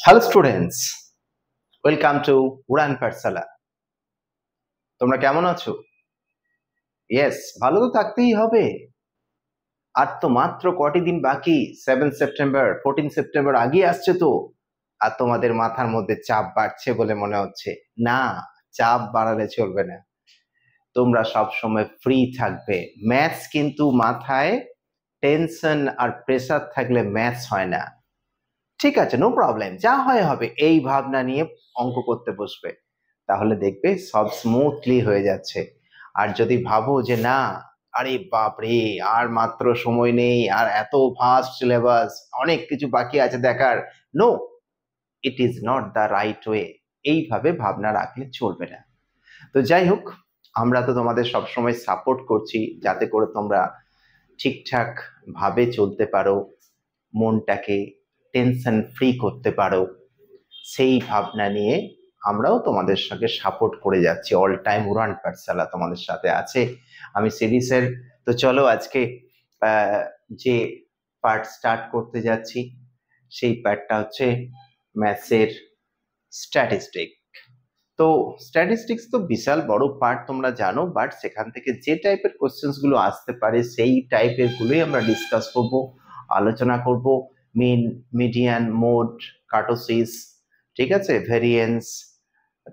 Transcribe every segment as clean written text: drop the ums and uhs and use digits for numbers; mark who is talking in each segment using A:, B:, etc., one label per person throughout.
A: Hello students, welcome to উড়ান পাঠশালা। তোমরা কেমন আছো? ইয়েস, ভালো তো থাকতেই হবে। আর তো মাত্র কটি দিন বাকি, 7 সেপ্টেম্বর 14 সেপ্টেম্বর আগে আসছে তো। আর তোমাদের মাথার মধ্যে চাপ বাড়ছে বলে মনে হচ্ছে। না, চাপ বাড়ালে চলবে না। তোমরা সব সময় ফ্রি থাকবে। ম্যাথস কিন্তু মাথায় টেনশন আর প্রেসার থাকলে ম্যাথস হয় না। ঠিক আছে, নো প্রবলেম, যা হয় হবে, এই ভাবনা নিয়ে অঙ্ক করতে বসবে, তাহলে দেখবে সব স্মুথলি হয়ে যাচ্ছে। আর যদি ভাবো যে না, আরে বাপরে, আর মাত্র সময় নেই, আর এত ফাস্ট সিলেবাস, অনেক কিছু বাকি আছে দেখার, no, it is not the right way. এইভাবে ভাবনা রাখলে চলবে না। তো যাই হোক, আমরা তো তোমাদের সবসময় সাপোর্ট করছি যাতে করে তোমরা ঠিকঠাক ভাবে চলতে পারো, মনটাকে টেনশন ফ্রি করতে পারো। সেই ভাবনা নিয়ে আমরাও তোমাদের সঙ্গে সাপোর্ট করে যাচ্ছি। অল টাইম উড়ান পাঠশালা তোমাদের সাথে আছে, আমি সিরিজের। তো চলো আজকে যে পার্ট স্টার্ট করতে যাচ্ছি, সেই পার্টটা হচ্ছে ম্যাথসের স্ট্যাটিস্টিক। তো স্ট্যাটিস্টিক্স তো বিশাল বড় পার্ট, তোমরা জানো, বাট সেখান থেকে যে টাইপের কোশ্চেন্স গুলো আসতে পারে সেই টাইপের গুলোই আমরা ডিসকাস করব, আলোচনা করব। মিন, মিডিয়ান, মোড, কার্টোসিস, ঠিক আছে, ভেরিয়েন্স,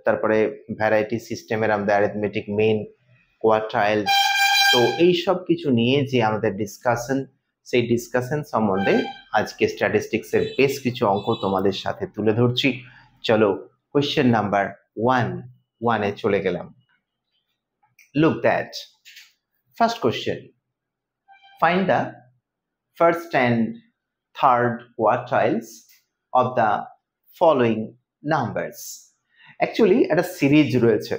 A: তারপরে ভ্যারাইটি সিস্টেমের আমাদের অ্যারিথমেটিক মিন, কোয়ার্টাইল। তো এই সব কিছু নিয়ে যে আমাদের ডিসকাশন, সেই ডিসকাশন সম্বন্ধে আজকে স্ট্যাটিস্টিক্সের বেশ কিছু অঙ্ক তোমাদের সাথে তুলে ধরছি। চলো কোয়েশ্চেন নাম্বার 1 এ চলে গেলাম। Look that. First question. Find the first and third quartiles of the following numbers. Actually, একটা সিরিজ রয়েছে।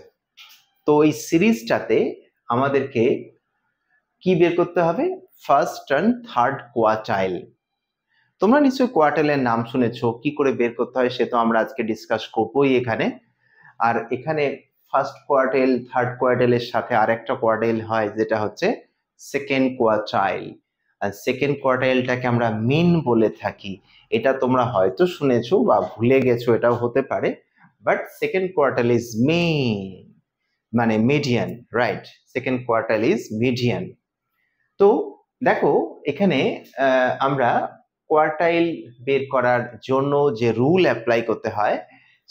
A: তো এই সিরিজটাতে আমাদেরকে কি বের করতে হবে? First and third quartile. তোমরা নিশ্চয়ই কোয়ার্টাইলের নাম শুনেছো, কি করে বের করতে হয় সে তো আমরা আজকে ডিসকাস করবোই এখানে। আর এখানে ফার্স্ট কোয়ার্টাইল, থার্ড কোয়ার্টাইলের সাথে আরেকটা কোয়ার্টাইল হয়, যেটা হচ্ছে সেকেন্ড কোয়ার্টাইল। আর সেকেন্ড কোয়ার্টাইলটাকে আমরা মিন বলে থাকি। এটা তোমরা হয়তো শুনেছো বা ভুলে গেছো, এটাও হতে পারে, but second quartile is mean, মানে median, right? Second quartile is median. তো দেখো এখানে আমরা কোয়ার্টাইল বের করার জন্য যে রুল অ্যাপ্লাই করতে হয়,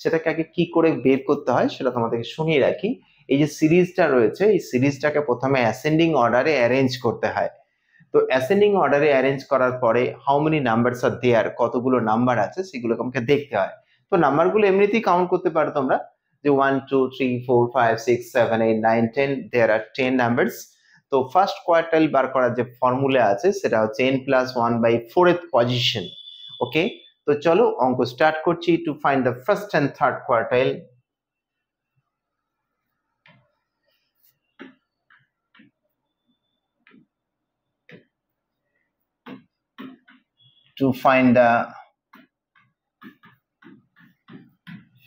A: সেটাকে আগে কি করে বের করতে হয় সেটা তোমাদেরকে শুনিয়ে রাখি। এই যে সিরিজটা রয়েছে, এই সিরিজটাকে প্রথমে অ্যাসেন্ডিং অর্ডারে অ্যারেঞ্জ করতে হয়। তো অ্যাসেন্ডিং অর্ডারে অ্যারেঞ্জ করার পরে হাউ মেনি নাম্বারস আর দেয়ার, কতগুলো নাম্বার আছে সেগুলোকে আমাকে দেখতে হয়। তো নাম্বারগুলো এমনিতেই কাউন্ট করতে পারো তোমরা, যে 1 2 3 4 5 6 7 8 9 10, দেয়ার আর 10 নাম্বারস। তো ফার্স্ট কোয়ার্টাইল বার করার যে ফর্মুলা আছে সেটা হচ্ছে n+1/4th পজিশন। ওকে, তো চলো অঙ্ক স্টার্ট করছি। To find the first and third quartile, to find the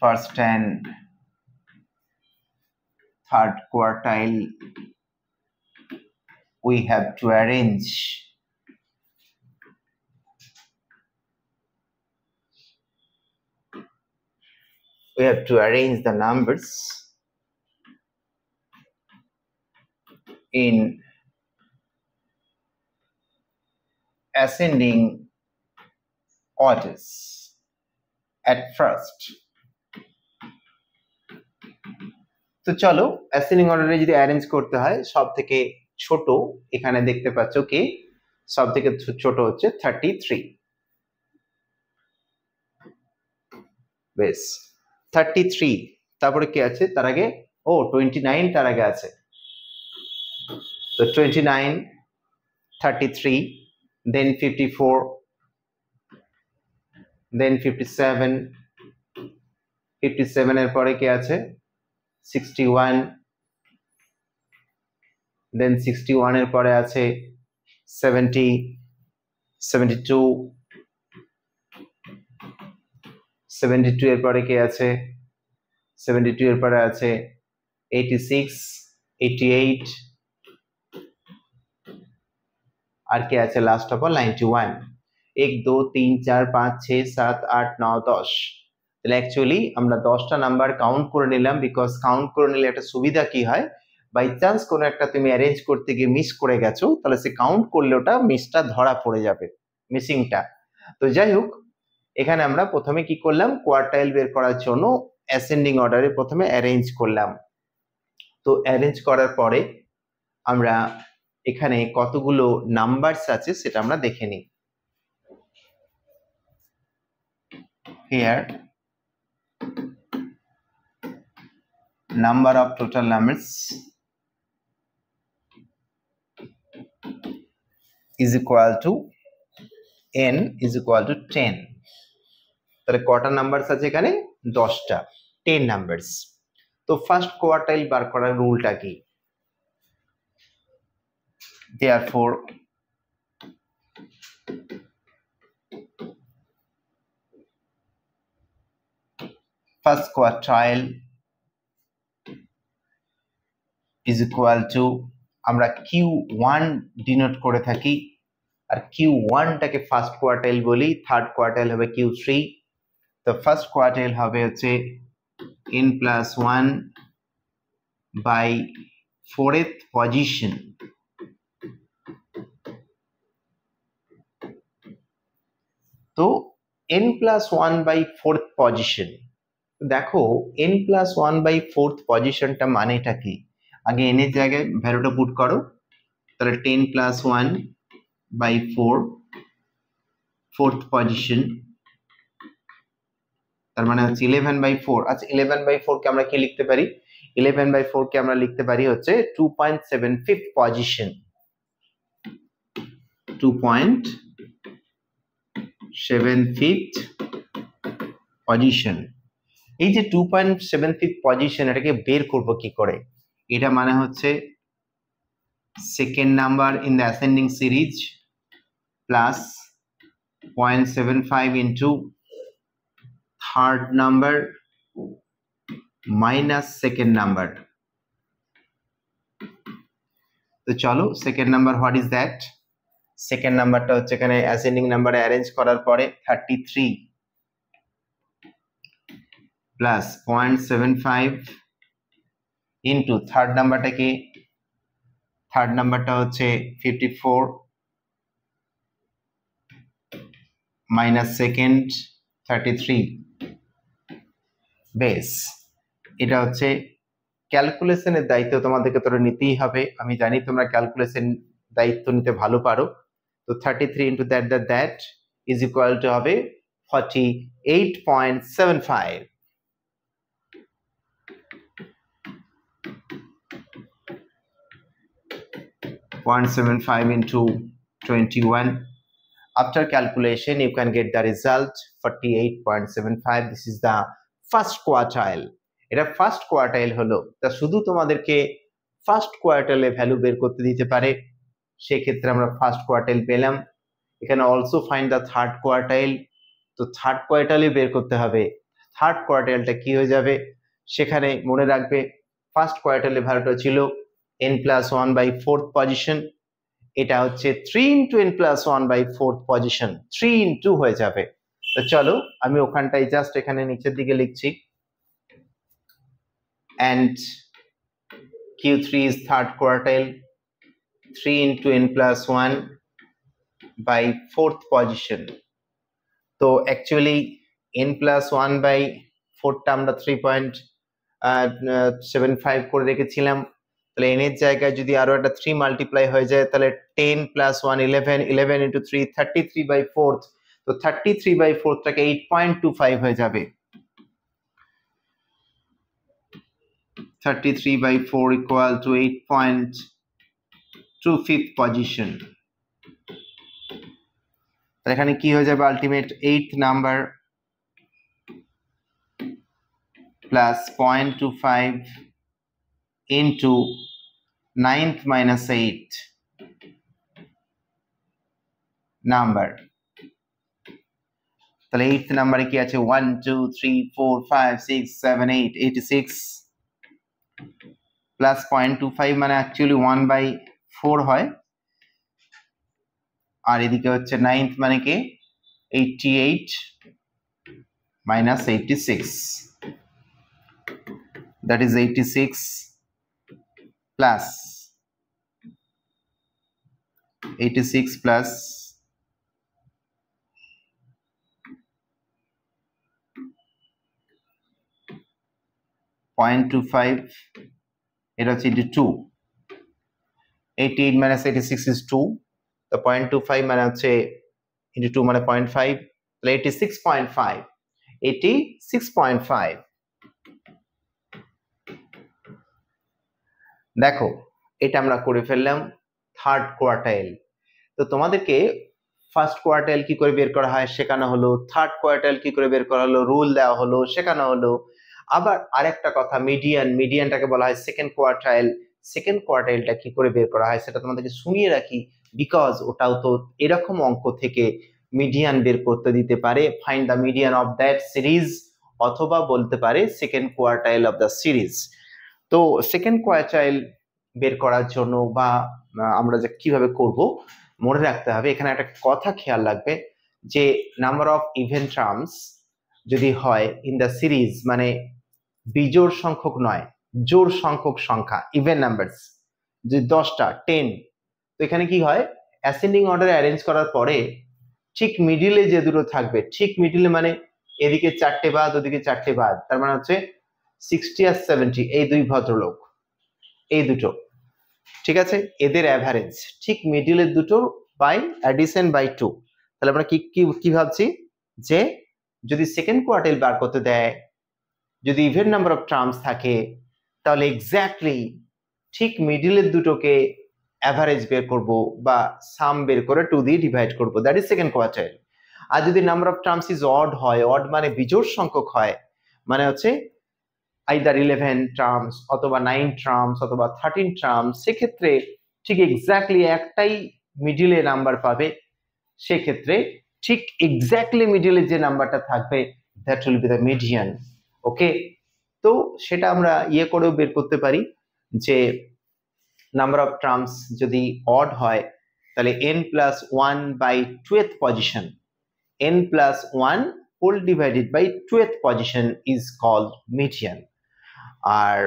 A: first and third quartile, we have to arrange the numbers in ascending orders at first. তো চলো অ্যাসেন্ডিং অর্ডারে যদি অ্যারেঞ্জ করতে হয়, সব থেকে ছোট এখানে দেখতে পাচ্ছ কি, সব থেকে ছোট হচ্ছে 33। বেশ, 33, তারপরে কি আছে তার আগে? 29 তার আগে আছে। তো 29, 33, then 54, then 57, 57 এর পরে কি আছে? 61, then 61 এর পরে আছে 70, 72, 72 এর পরে কি আছে? 72 এর পরে আছে 86, 88, আর কি আছে লাস্ট অফ অল? 91। 1 2 3 4 5 6 7 8 9 10, তাহলে অ্যাকচুয়ালি আমরা 10টা নাম্বার কাউন্ট করে নিলাম, বিকজ কাউন্ট করে নিলে একটা সুবিধা কি হয়, বাই চান্স কোনো একটা তুমি অ্যারেঞ্জ করতে গিয়ে মিস করে গেছো, তাহলে সে কাউন্ট করলে ওটা মিসটা ধরা পড়ে যাবে, মিসিংটা। তো যাই হোক, এখানে আমরা প্রথমে কি করলাম, কোয়ার্টাইল বের করার জন্য অ্যাসেন্ডিং অর্ডারে প্রথমে অ্যারেঞ্জ করলাম। তো অ্যারেঞ্জ করার পরে আমরা এখানে কতগুলো নাম্বারস আছে সেটা আমরা দেখে নিই। Here number of total numbers is equal to n is equal to 10. তাহলে কটা নাম্বারস আছে এখানে, 10টা, 10 নাম্বারস। তো ফার্স্ট কোয়ার্টাইল বার করার রুলটা কি, therefore first quartile is equal to, আমরা Q1 ডিনোট করে থাকি, আর Q1 টাকে ফার্স্ট কোয়ার্টাইল বলি, থার্ড কোয়ার্টাইল হবে Q3। তো ফার্স্ট কোয়ার্টাইল হবে হচ্ছে n+1 বাই 4th পজিশন। তো n+1 বাই 4th পজিশন, দেখো n+1 বাই 4th পজিশনটা মানেটা কি, আগে n এর জায়গায় ভ্যালুটা পুট করো, তাহলে 10+1 বাই 4 4th পজিশন, তার মানে হচ্ছে 11/4। আচ্ছা 11/4 কে আমরা কি লিখতে পারি, 11/4 কে আমরা লিখতে পারি হচ্ছে 2.75 পজিশন, 2.75 পজিশন। এই যে 2.75 পজিশন, এটাকে বের করব কি করে, এটা মানে হচ্ছে second number in the ascending series plus 0.75 into third number minus second number. তো চলো second number, what is that, second নাম্বারটা হচ্ছে এখানে অ্যাসেন্ডিং নাম্বারে অ্যারেঞ্জ করার পরে 33 প্লাস 0.75 ইন্টু থার্ড নাম্বারটা কি, থার্ড নাম্বারটা হচ্ছে 54 মাইনাস সেকেন্ড 33 বেস। এটা হচ্ছে ক্যালকুলেশনের দায়িত্ব তোমাদেরকে তোরা নিতেই হবে, আমি জানি তোমরা ক্যালকুলেশন দায়িত্ব নিতে ভালো পারো। তো 33 into that is equal two হবে 48.75। 0.75 into 21. After calculation, you can get the result 48.75. This is the first quartile. এটা ফার্স্ট কোয়ার্টাইল হলো, তা শুধু তোমাদেরকে ফার্স্ট কোয়ার্টাইলে ভ্যালু বের করতে দিতে পারে, সেক্ষেত্রে আমরা ফার্স্ট কোয়ার্টাইল পেলাম। এখানে also find the third quartile, তো থার্ড কোয়ার্টাইলে বের করতে হবে, থার্ড কোয়ার্টাইলটা কি হয়ে যাবে, সেখানে মনে রাখবে ফার্স্ট কোয়ার্টাইলে ভ্যালুটা ছিল n+1 বাই 4th পজিশন, এটা হচ্ছে 3 into n+1 by 4th position, 3 into হয়ে যাবে। তো চলো আমি ওখানটাই জাস্ট এখানে নিচের দিকে লিখছি, and Q3 is third quartile, 3 into n+1 by 4th position. তো অ্যাকচুয়ালি n+1 by 4টা আমরা 3.75 করে রেখেছিলাম, তাহলে n এর জায়গায় যদি আরো একটা 3 মাল্টিপ্লাই হয়ে যায়, তাহলে 10 + 1 11, 11 into 3 33/4। তো 33/4 টাকে 8.25 হয়ে যাবে, 33/4 equal to 8.25 পজিশন। এখানে কি হয়ে যাবে, ultimate 8th number plus 0.25 into 9th minus 8 number. তাহলে 8th নাম্বারে কি আছে, 1 2 3 4 5 6 7 8 86 প্লাস 0.25 মানে অ্যাকচুয়ালি 1/4 হয়, আর এদিকে হচ্ছে 9th মানে কি 88 minus 86. That is 86 plus 0.25, এটা হচ্ছে into 2. 88 minus 86 is 2. The 0.25 মানে হচ্ছে into 2 মানে 0.5, তাহলে 86.5. 86.5. দেখো এটা আমরা করে ফেললাম থার্ড কোয়ার্টাইল। তো তোমাদেরকে ফার্স্ট কোয়ার্টাইল কি করে বের করা হয় শেখানো হলো, থার্ড কোয়ার্টাইল কি করে বের করা হলো রুল দেওয়া হলো, শেখানো হলো। আবার আরেকটা কথা, মিডিয়ানটাকে বলা হয় সেকেন্ড কোয়ার্টাইল। সেকেন্ড কোয়ার্টাইলটা কি করে বের করা হয় সেটা তোমাদেরকে শুনিয়ে রাখি, বিকজ ওটাও তো এরকম অঙ্ক থেকে মিডিয়ান বের করতে দিতে পারে। Find the median of that series, অথবা বলতে পারে second quartile of the series. তো সেকেন্ড কোয়ার্টাইল বের করার জন্য বা আমরা যে কিভাবে করব মনে রাখতে হবে, এখানে একটা কথা খেয়াল রাখবে যে নাম্বার অফ ইভেন টার্মস যদি হয় ইন দ্য সিরিজ, মানে বিজোড় সংখ্যক নয়, জোড় সংখ্যক সংখ্যা, ইভেন নাম্বারস যদি 10টা 10, তো এখানে কি হয় অ্যাসেন্ডিং অর্ডারে অ্যারেঞ্জ করার পরে ঠিক মিডিলে যে দুটো থাকবে, ঠিক মিডিলে মানে এদিকে 4টে বাদ ওদিকে 4টে বাদ, তার মানে হচ্ছে 60 আর 70, এই দুই ভদ্রলোক, এই দুটো, ঠিক আছে, এদের অ্যাভারেজ ঠিক মিডিলের দুটো বাই অ্যাডিশন বাই 2। তাহলে আমরা কি ভাবছি যে যদি সেকেন্ড কোয়ার্টাইল বার করতে দেয়, যদি ইভেন নাম্বার অফ টার্মস থাকে, তাহলে এক্স্যাক্টলি ঠিক মিডিলের দুটোকে অ্যাভারেজ বের করব বা সাম বের করে 2 দিয়ে ডিভাইড করব, দ্যাট ইজ সেকেন্ড কোয়ার্টাইল। আর যদি number of terms is odd হয়, অড মানে বিজোড় সংখ্যক হয়, মানে হচ্ছে আইদার 11 টার্মস অথবা 9 টার্মস অথবা 13 টার্মস, সেক্ষেত্রে ঠিক এক্স্যাক্টলি একটাই মিডিলে নাম্বার পাবে, সেক্ষেত্রে ঠিক এক্স্যাক্টলি মিডিলে যে নাম্বারটা থাকবে that will be the median. Okay, তো সেটা আমরা করেও বের করতে পারি যে নাম্বার অফ টার্মস যদি অড হয় তাহলে n+1/2th position, n+1 whole divided by 2th position is called median. আর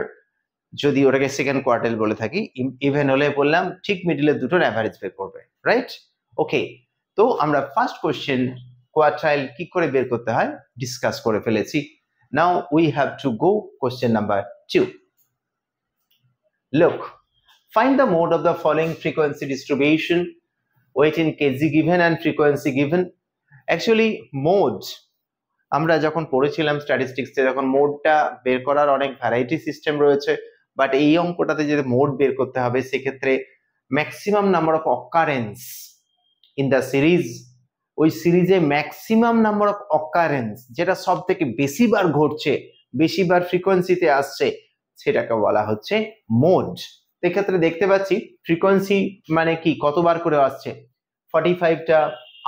A: যদি ওটাকে সেকেন্ড কোয়ার্টাইল বলে থাকি, ইভেন হলে বললাম ঠিক মিডিলে দুটোর অ্যাভারেজ বের করবে, রাইট? ওকে, তো আমরা ফার্স্ট কোশ্চেন কোয়ার্টাইল কি করে বের করতে হয় ডিসকাস করে ফেলেছি। নাও we have to go question number 2. Look, find the mode of the following frequency distribution, weight in kg given and frequency given. Actually mode আমরা যখন পড়েছিলাম স্ট্যাটিস্টিক্সে, যখন মোডটা বের করার অনেক ভ্যারাইটি সিস্টেম রয়েছে, বাট এই অঙ্কটাতে যদি মোড বের করতে হবে সেক্ষেত্রে maximum number of occurrence in the series, ওই সিরিজে ম্যাক্সিমাম নাম্বার অফ অকারেন্স যেটা সব থেকে বেশিবার ঘটছে, বেশিবার ফ্রিকোয়েন্সিতে আসছে, সেটাকে বলা হচ্ছে মোড। এক্ষেত্রে দেখতে পাচ্ছি ফ্রিকোয়েন্সি মানে কি কতবার করে আসছে, 45টা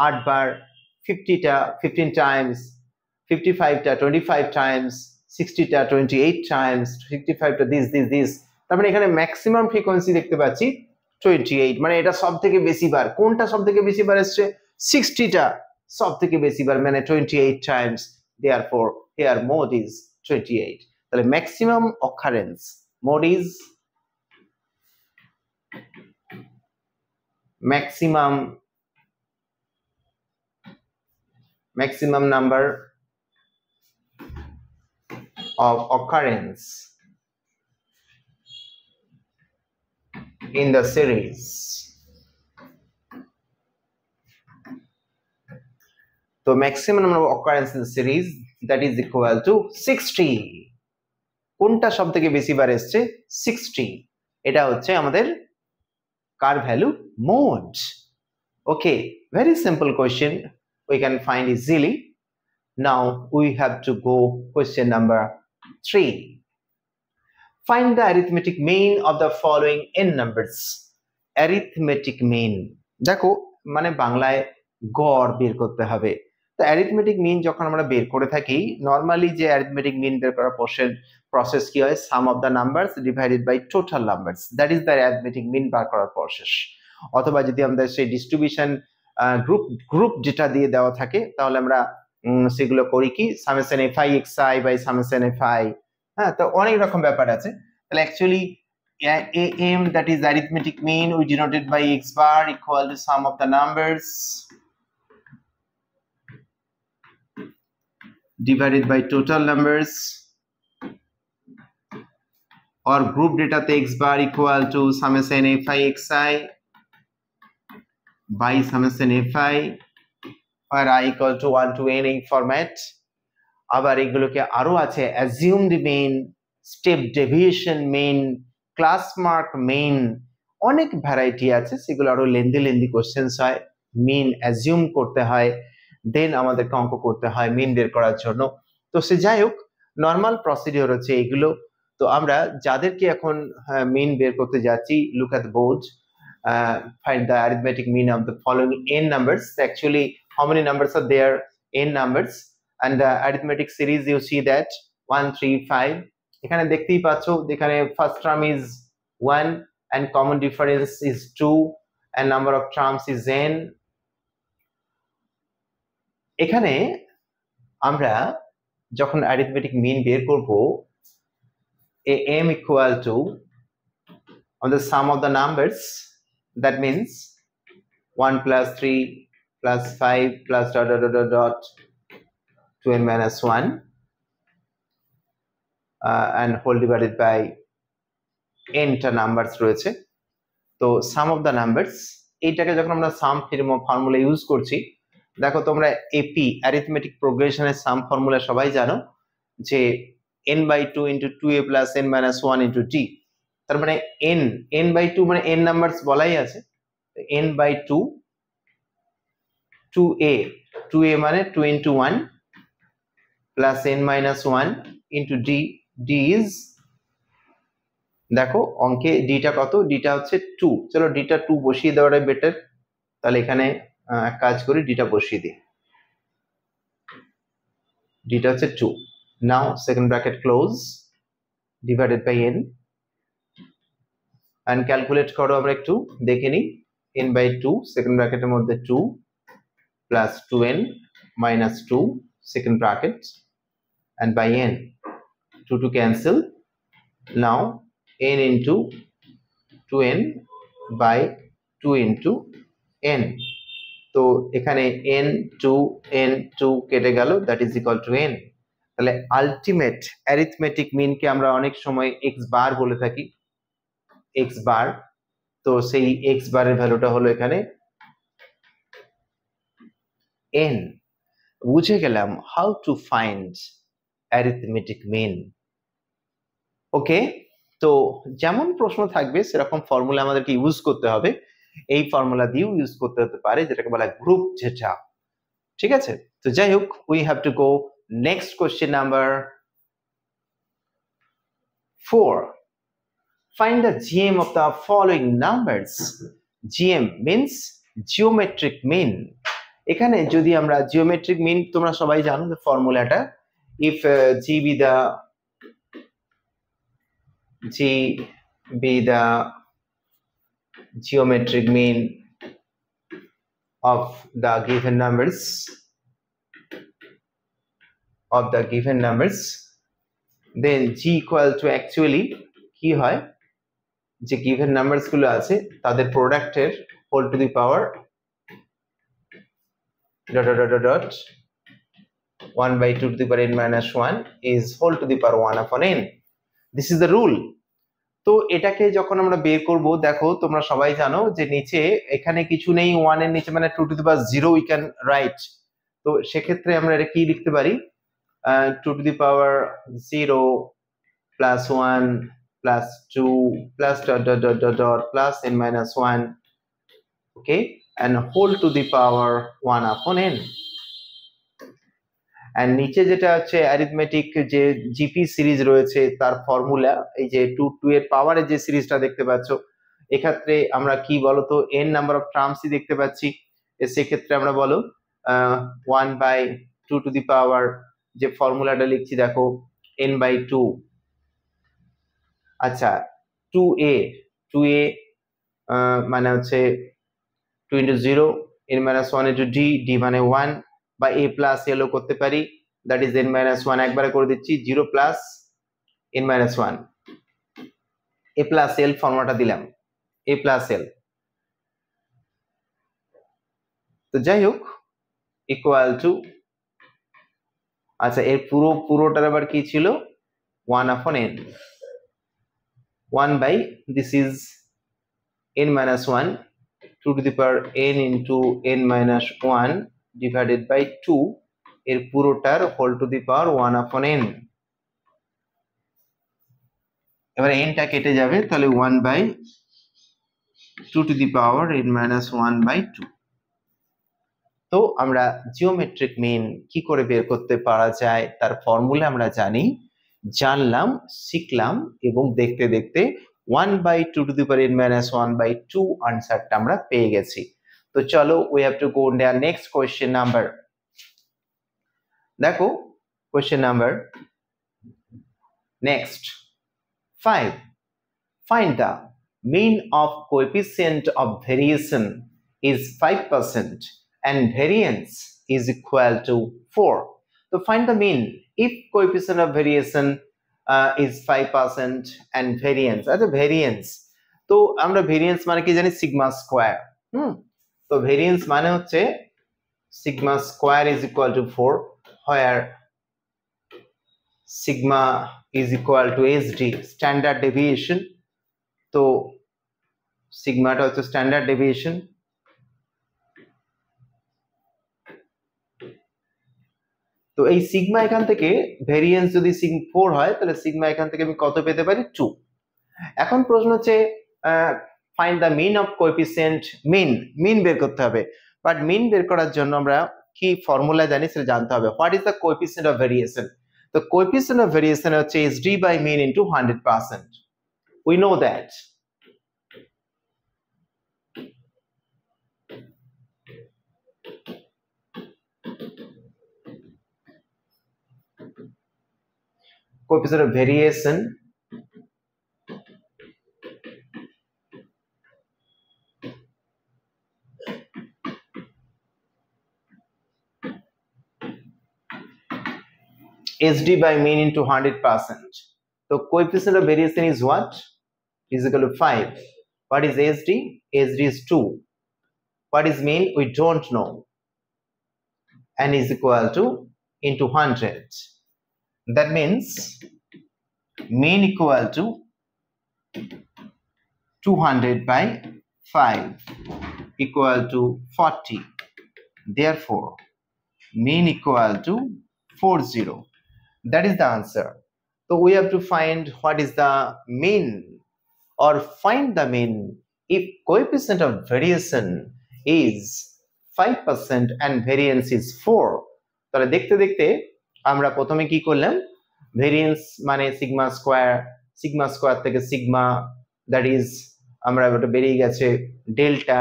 A: 8 বার, 50টা 15 টাইমস, 55টা 25 টাইমস, 60টা 28 টাইমস, 65টা দিস। তার মানে এখানে ম্যাক্সিমাম ফ্রিকোয়েন্সি দেখতে পাচ্ছি 28, মানে এটা সব থেকে বেশিবার। কোনটা সব থেকে বেশিবার এসছে? 60টা সব থেকে বেশিবার, মানে 28 Times, therefore here mode is 28। তাহলে maximum occurrence, mode is maximum number of occurrence in the series. So maximum number of occurrence in the series, that is equal to 60. কোনটা সব থেকে বেশি বার এসছে? 60। এটা হচ্ছে আমাদের কার value? Mode. Okay, very simple question, we can find easily. Now we have to go question number 3. Find the arithmetic mean of the following n numbers. Arithmetic mean দেখো মানে বাংলায় গড় বের করতে হবে। তো অ্যারিথমেটিক মিন যখন আমরা বের করে থাকি, নর্মালি যে অ্যারিথমেটিক মিন বের করার প্রসেস কি হয়, sum of the numbers divided by total numbers, that is the arithmetic mean bar করার প্রসেস। অথবা যদি আমাদের সেই ডিস্ট্রিবিউশন গ্রুপ যেটা দিয়ে দেওয়া থাকে, তাহলে আমরা সেগুলো করি কি summation fi xi by summation fi, হ্যাঁ, তো অনেক রকম ব্যাপার আছে। তাহলে actually am, that is arithmetic mean, we denoted by x bar equal to sum of the numbers divided by total numbers, or group data te x bar equal to summation fi xi by summation fi where I equal to 1 to n এই format. আবার এগুলোকে আরো আছে assumed mean, step deviation mean, class mark mean, অনেক variety আছে, সেগুলো আরো lengthy questions হয়, মিন অ্যাজিউম করতে হয়, দেন আমাদেরকে অঙ্ক করতে হয় মিন বের করার জন্য। তো সে যাই হোক, নর্মাল প্রসিডিওর হচ্ছে এগুলো। তো আমরা যাদেরকে এখন মিন বের করতে যাচ্ছি, look at the board, find the arithmetic mean of the following n numbers. Actually, how many numbers are there? N numbers, and the arithmetic series you see that 1 3 5 এখানে দেখতেই পাচ্ছো, এখানে first term is 1 and common difference is 2 and number of terms is n। এখানে আমরা যখন arithmetic mean বের করব, am equal to on the sum of the numbers, that means 1 plus 3 plus 5 plus dot dot dot dot, dot 2n minus 1 and whole divided by n টা numbers রয়েছে। তো সাম of the numbers, এইটাকে যখন আমরা সাম formula use করছি, দেখো তোমরা AP arithmetic প্রোগ্রেশনের সাম ফর্মুলা সবাই জানো যে n by 2 into 2a plus n minus 1 into t। তার মানে n বাই 2 মানে n নাম্বারস বলাই আছে, n বাই 2 2a মানে 2 into 1 plus n minus 1 into d is, দেখো অঙ্কে ডিটা কত, ডিটা হচ্ছে 2, চলো ডিটা 2 বসিয়ে দেওয়াটাই বেটার। তাহলে এখানে এক কাজ করি, ডিটা বসিয়ে দিই, ডিটা হচ্ছে 2। Now second bracket close, divided by n, and calculate করো, আমরা একটু দেখে নিই। n বাই 2 সেকেন্ড ব্র্যাকেটের মধ্যে 2 plus 2n minus 2 second bracket and by n, 2 to cancel, now n into 2n by 2 into n, তো এখানে n2 কেটে গেল, that is equal to n। তাহলে আলটিমেট অ্যারিথমেটিক মিন কে আমরা অনেক সময় x বার বলে থাকি, x বার। তো সেই x বারের ভ্যালুটা হলো এখানে n। বুঝে গেলাম how to find arithmetic mean. Okay, তো যেমন প্রশ্ন থাকবে সেরকম ফর্মুলা আমাদেরকে ইউজ করতে হবে। এই ফর্মুলা দিয়েও ইউজ করতে হতে পারে, যেটাকে বলা গ্রুপ ডেটা। ঠিক আছে, তো যাই হোক, we have to go next question number 4। Find the GM of the following numbers. GM means geometric mean। এখানে যদি আমরা জিওমেট্রিক মিন, তোমরা সবাই জানো যে ফর্মুলাটা, if G be the geometric mean of the given numbers, then G equal to actually কি হয়, যে given numbers গুলো আছে তাদের প্রোডাক্টের whole to the power dot dot dot dot 1 by 2 to the power n minus 1 is whole to the power 1 upon n. This is the rule. তো এটাকে যখন আমরা বের করব, দেখো তোমরা সবাই জানো যে নিচে এখানে কিছু নেই, 1 এর নিচে মানে 2 to the power 0 we can write। তো সেক্ষেত্রে আমরা এটা কি লিখতে পারি, 2 to the power 0 plus 1 plus 2 plus dot dot dot dot dot plus n minus 1, okay, and whole to the power 1 upon n। and নিচে যেটা হচ্ছে অ্যারিথমেটিক যে জিপি সিরিজ রয়েছে তার ফর্মুলা, এই যে 2 এর পাওয়ারে যে সিরিজটা দেখতে পাচ্ছ, এক্ষেত্রে আমরা কি বলতো n নাম্বার অফ টার্মসই দেখতে পাচ্ছি। সেক্ষেত্রে আমরা বলো 1 বাই 2 টু দি পাওয়ার, যে ফর্মুলাটা লিখছি দেখো n বাই 2, আচ্ছা 2a মানে হচ্ছে 2 into 0 n minus 1 into d মানে 1 বা a প্লাস l ও করতে পারি, দ্যাট ইজ n মাইনাস 1 একবারে করে দিচ্ছি 0 plus n minus 1 a plus l ফর্মুলাটা দিলাম a প্লাস l। তো যাই হোক ইকুয়াল টু, আচ্ছা এর পুরোটার আবার কি ছিল 1 upon n 1 by this is n minus 1 2 to the power n into n minus 1 divided by 2 এর পুরোটার whole to the power 1 upon n। এবার n টা কেটে যাবে, তাহলে 1 by 2 to the power n minus 1 by 2। তো আমরা জিওমেট্রিক মিন কি করে বের করতে পারা যায় তার ফর্মুলা আমরা জানলাম, শিখলাম এবং দেখতে দেখতে 1 by 2 to the power n minus 1 by 2 আনসারটা আমরা পেয়ে গেছি। তো চলো we have to go on the next question number। দেখো question number next 5, find the mean of coefficient of variation is 5% and variance is equal to 4. So find the mean if coefficient of variation is 5% and variance as a variance। তো আমরা variance মানে কি জানি sigma square। তো variance মানে হচ্ছে sigma square is equal to 4 where sigma is equal to SD standard deviation। তো সিগমাটা হচ্ছে স্ট্যান্ডার্ড ডেভিয়েশন। তো এই সিগমা এখান থেকে ভেরিয়েন্স যদি 4 হয় তাহলে সিগমা এখান থেকে আমি কত পেতে পারি 2। এখন প্রশ্ন হচ্ছে find the mean of coefficient, mean বের করতে হবে। বাট মিন বের করার জন্য আমরা কি ফর্মুলা জানি সেটা জানতে হবে। What is the coefficient of variation? তো কোএফিসিয়েন্ট অফ ভেরিয়েশন হচ্ছে SD by mean into 100%। We know that. Coefficient of variation SD by mean into 100%. So coefficient of variation is what? Is equal to 5. What is SD? SD is 2. What is mean? We don't know. And is equal to into 100. That means mean equal to 200 by 5 equal to 40. Therefore, mean equal to 40. That is the answer. So we have to find what is the mean or find the mean if coefficient of variation is 5% and variance is 4. তাহলে দেখতে দেখতে আমরা প্রথমে কি করলাম, variance মানে sigma square থেকে sigma that is আমরা ওটা বেরিয়ে গেছে ডেল্টা,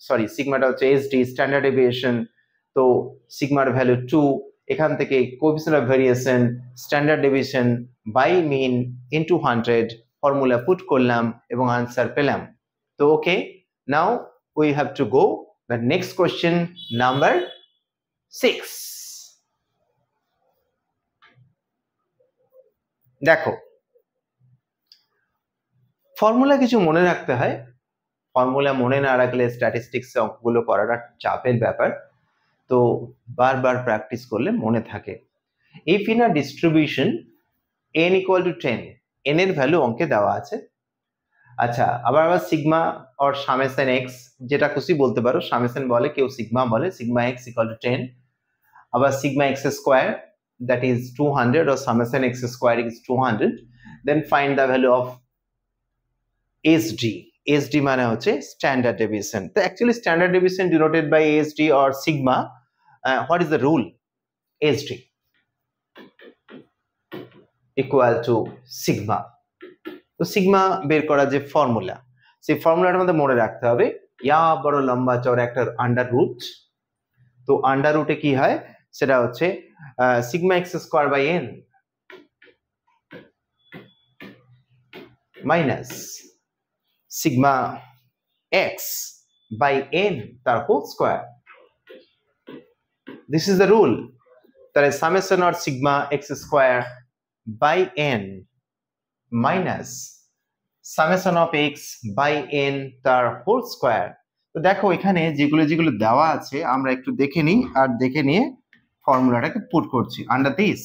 A: সরি সিগমাটা হচ্ছে এসডি স্ট্যান্ডার্ড ডেভিয়েশন। তো সিগমার ভ্যালু 2, এখান থেকে coefficient of variation standard deviation by mean into 100 formula put করলাম এবং আনসার পেলাম। তো okay, now we have to go the next question number 6। দেখো ফর্মুলা কিছু মনে রাখতে হয়, ফর্মুলা মনে না রাখলে স্ট্যাটিস্টিক্স অঙ্কগুলো করাটা চাপের ব্যাপার। তো বারবার প্র্যাকটিস করলে মনে থাকে। If in a distribution n equal to 10, n এর ভ্যালু অঙ্কে দেওয়া আছে। আচ্ছা, আবার সিগমা অর সামেশন x, যেটা খুশি বলতে পারো, সামেশন বলে, কেউ সিগমা বলে, সিগমা x ইকুয়াল টু 10। আবার sigma x square that is 200 or summation x square is 200. Then find the value of SD. SD মানে হচ্ছে standard deviation. So actually standard deviation denoted by SD or sigma. What is the rule? SD equal to sigma. তো sigma বের করার যে formula, সেই ফর্মুলাটার মধ্যে মনে রাখতে হবে ইয়া বড় লম্বা চওড়া একটা আন্ডার রুট। তো আন্ডার রুটে কি হয়, সেটা হচ্ছে sigma x square by n minus sigma x by n তার whole square. This is the rule. তাহলে summation or sigma x square by n minus summation of x by n তার whole square. তো দেখো এখানে যেগুলো যেগুলো দেওয়া আছে আমরা একটু দেখে নিই, আর দেখে নিয়ে ফর্মুলাটাকে পুট করছি আন্ডার দিস।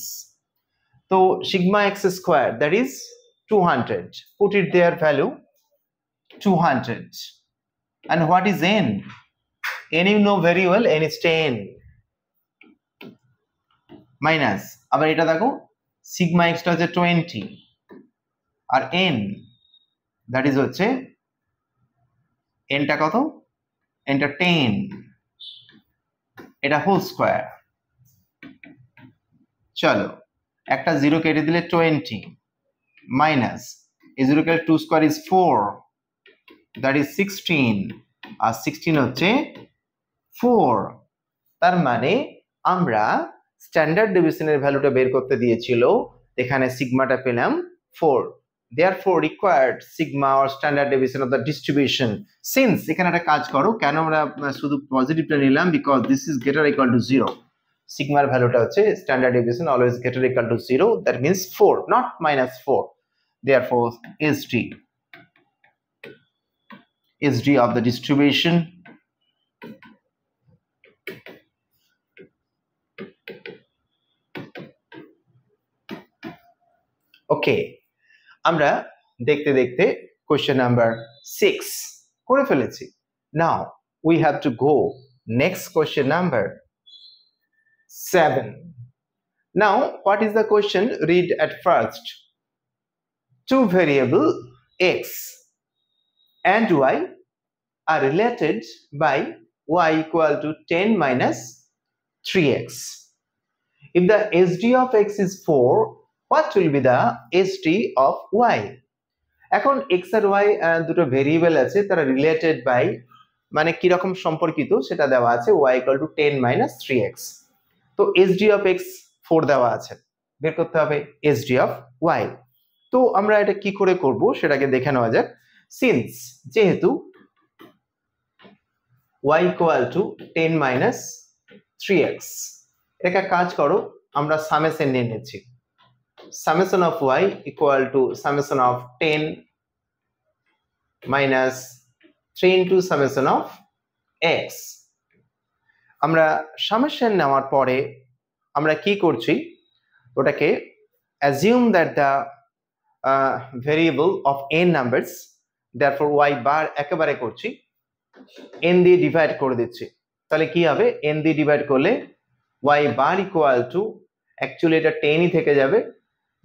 A: তো sigma x square that is 200, put it their value 200, and what is n? n you know very well, n is 10 minus আবার এটা দেখো সিগমা এক্স টা হচ্ছে 20 আর n দ্যাট ইজ হচ্ছে n টা কত, n টা 10, এটা হোল স্কোয়ার। চলো একটা জিরো কেটে দিলে 20 মাইনাস এই জিরো কেটে 2 স্কোয়ার ইজ 4, দ্যাট ইজ 16, আর 16 হচ্ছে 4। তার মানে আমরা স্ট্যান্ডার্ড ডেভিয়েশনের ভ্যালুটা বের করতে দিয়েছিল, এখানে সিগমাটা পেলাম 4, therefore required sigma or standard deviation of the distribution। since এখানে একটা কাজ করো, কেন আমরা শুধু পজিটিভটা নিলাম, because this is greater equal to 0, সিগমার ভ্যালুটা হচ্ছে standard deviation always greater equal to 0, that means 4 not minus 4, therefore SD of the distribution ওকে। আমরা দেখতে দেখতে কোশ্চেন নাম্বার 6 করে ফেলেছি। নাও we have to go next question number 7। Now what is the question? Read at first. Two variable x and y are related by y equal to 10 minus 3x. If the SD of x is 4, what will be the SD of y? এখন x আর y দুটো variable আছে, তারা related by মানে কি রকম সম্পর্কিত সেটা দেওয়া আছে, y equal to 10 minus 3x। তো SD of x 4 দেওয়া আছে, বের করতে হবে SD of y। তো আমরা এটা কি করে করব সেটাকে দেখে নেওয়া যাক। সিন্স যেহেতু y equal to 10 minus 3x, এটা কাজ করো, আমরা সামেশন নিয়ে নিচ্ছি, summation of y equal to summation of 10 minus 3 into summation of x। আমরা সামেশন নেওয়ার পরে আমরা কি করছি, ওটাকে assume that the variable of n numbers, therefore y bar একেবারে করছি n দিয়ে ডিভাইড করে দিচ্ছি, তাহলে কি হবে n দিয়ে ডিভাইড করলে y bar equal to actually এটা 10ই থেকে যাবে,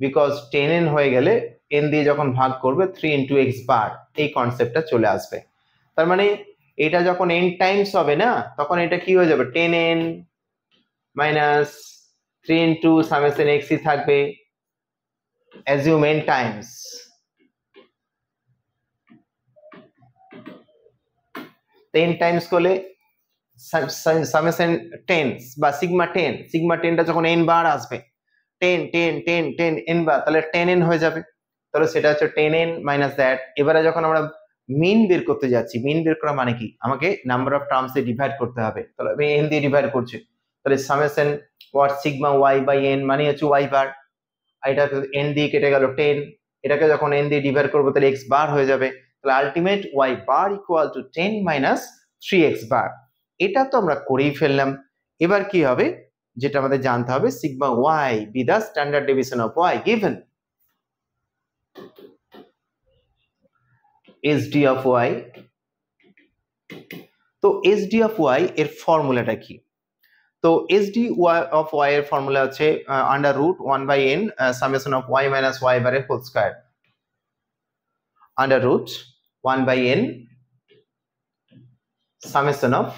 A: বিকজ 10n হয়ে গেলে n দিয়ে যখন ভাগ করবে 3 into x বার, এই কনসেপ্টটা চলে আসবে। তার মানে এটা যখন n টাইমস হবে না, তখন এটা কি হয়ে যাবে 10n minus 3 into summation x ই থাকবে, assume n times, n Times করলে summation 10 বা সিগমা 10টা যখন n বার আসবে 10 10 10 10 n বার, তাহলে 10n হয়ে যাবে, তাহলে সেটা হচ্ছে 10n মাইনাস দ্যাট। এবারে যখন আমরা মিন বের করতে যাচ্ছি, মিন বের করা মানে কি, আমাকে নাম্বার অফ টার্মস এ ডিভাইড করতে হবে, তাহলে আমি n দিয়ে ডিভাইড করছি, তাহলে summation what sigma y by n মানে হচ্ছে y বার, আর এটা n দিয়ে কেটে গেল 10, এটাকে যখন n দিয়ে ডিভাইড করব তাহলে x বার হয়ে যাবে, তাহলে ultimate y bar equal to 10 minus 3x বার। এটা তো আমরা করেই ফেললাম। এবার কি হবে, যেটা আমাদের জানতে হবে, sigma y be the standard deviation of y given SD of y। তো SD of y এর ফর্মুলাটা কি? তো SD of y এর ফর্মুলা হচ্ছে under root 1 by n summation of y minus y বারের whole square, under root 1 by n summation of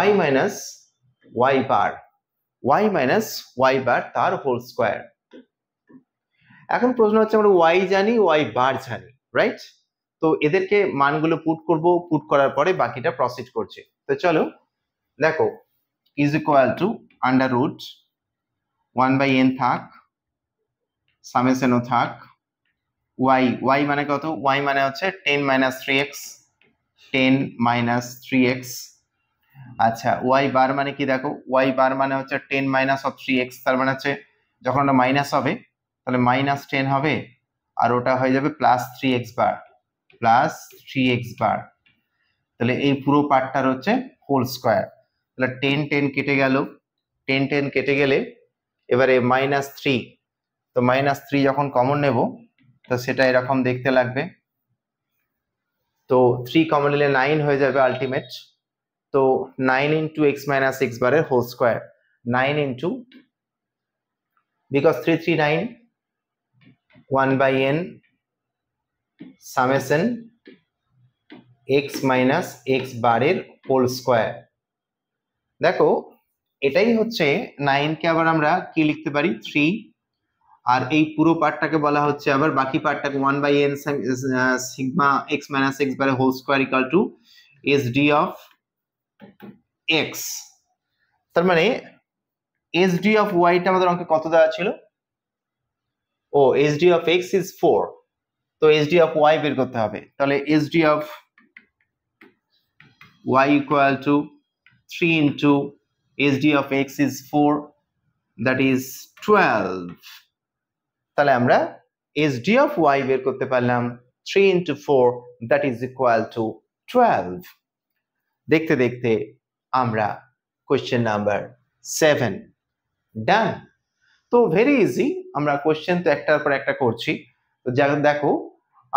A: y minus y bar, y minus y bar তার whole square. এখন প্রশ্ন হচ্ছে আমরা y জানি, y বার জানি, রাইট? তো এদেরকে মানগুলো পুট করব, পুট করার পরে বাকিটা প্রসিড করছে। তো চলো দেখো, is equal to under root 1 by n থাক, সামেশনও থাক, y মানে কত, y মানে হচ্ছে 10 মাইনাস 3x, 10 মাইনাস 3x, আচ্ছা ওয়াই বার মানে কি দেখো, ওয়াই বার মানে হচ্ছে 10 মাইনাস অফ 3x, তার মানে হচ্ছে যখন ওটা মাইনাস হবে তাহলে মাইনাস 10 হবে আর ওটা হয়ে যাবে প্লাস 3x বার, প্লাস 3x বার। তাহলে এই পুরো পার্টটার হচ্ছে হোল স্কোয়ার। তাহলে 10 10 কেটে গেল, 10 10 কেটে গেলে এবারে মাইনাস 3, তো মাইনাস 3 যখন কমন নেব তো সেটা এরকম দেখতে লাগবে। তো 3 কমন নিলে 9 হয়ে যাবে আলটিমেট। তো 9 ইন্টু এক্স মাইনাস এক্স বারের whole square, 9 into, because 3 3 9, 1 by n সামেশন এক্স মাইনাস এক্স বারের হোল স্কোয়ার। দেখো এটাই হচ্ছে 9 কে আবার আমরা কি লিখতে পারি 3, আর এই পুরো পার্টটাকে বলা হচ্ছে আবার বাকি পার্টটাকে 1 by n sigma x minus x বারের whole square equal to S D of x. তার মানে এস ডি অফ ওয়াইটা আমাদের অঙ্কে কত দেওয়া ছিল, ও S D of x is 4, তো এস ডি অফ ওয়াই বের করতে হবে। তাহলে S D of Y equal to 3 into S D of x is 4, that is 12। তাহলে আমরা এস ডি অফ ওয়াই বের করতে পারলাম 3 into 4, that is equal two 12। দেখতে দেখতে আমরা কোয়েশ্চেন নাম্বার 7 ডান। তো ভেরি ইজি, আমরা কোয়েশ্চেন তো একটার পর একটা করছি। তো দেখো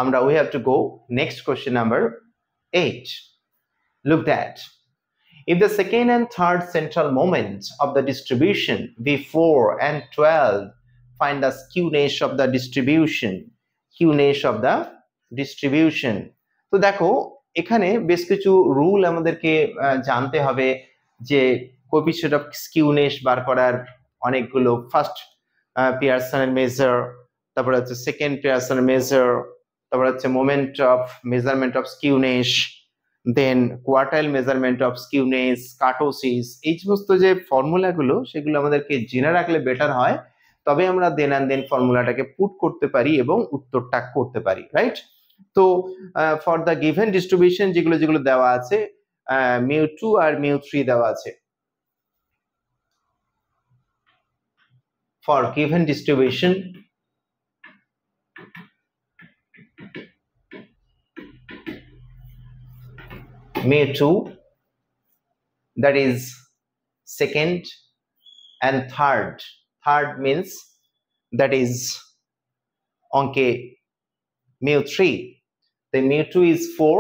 A: আমরা we have to go next question number 8. Look that if the second and third central moments of the distribution be 4 and 12, find the skewness of the distribution. Skewness of the distribution. তো দেখো এখানে বেশ কিছু rule আমাদেরকে জানতে হবে যে coefficient of skewness বার করার অনেকগুলো, ফার্স্ট পিয়ারসনের মেজার, তারপরে হচ্ছে সেকেন্ড পিয়ারসনের মেজার, তারপরে হচ্ছে moment of measurement of skewness, then quartile measurement of skewness, kurtosis, এই সমস্ত যে ফর্মুলাগুলো সেগুলো আমাদেরকে জেনে রাখলে বেটার হয়, তবে আমরা দেন অ্যান্ড দেন ফর্মুলাটাকে পুট করতে পারি এবং উত্তরটা করতে পারি, রাইট? তো ফর দ্য গিভেন ডিস্ট্রিবিউশন যেগুলো যেগুলো দেওয়া আছে, μ2 আর μ3 দেওয়া আছে। For given distribution μ2, that is second and third. Third means that is অঙ্কে μ3. The μ2 is 4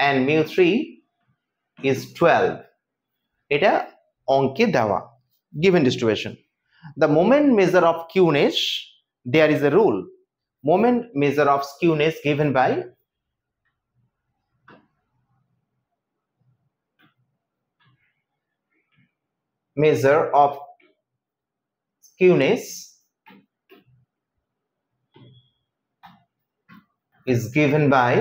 A: and μ3 is 12. এটা অঙ্কে দেওয়া given distribution. The moment measure of skewness, there is a rule. Moment measure of skewness given by measure of skewness is given by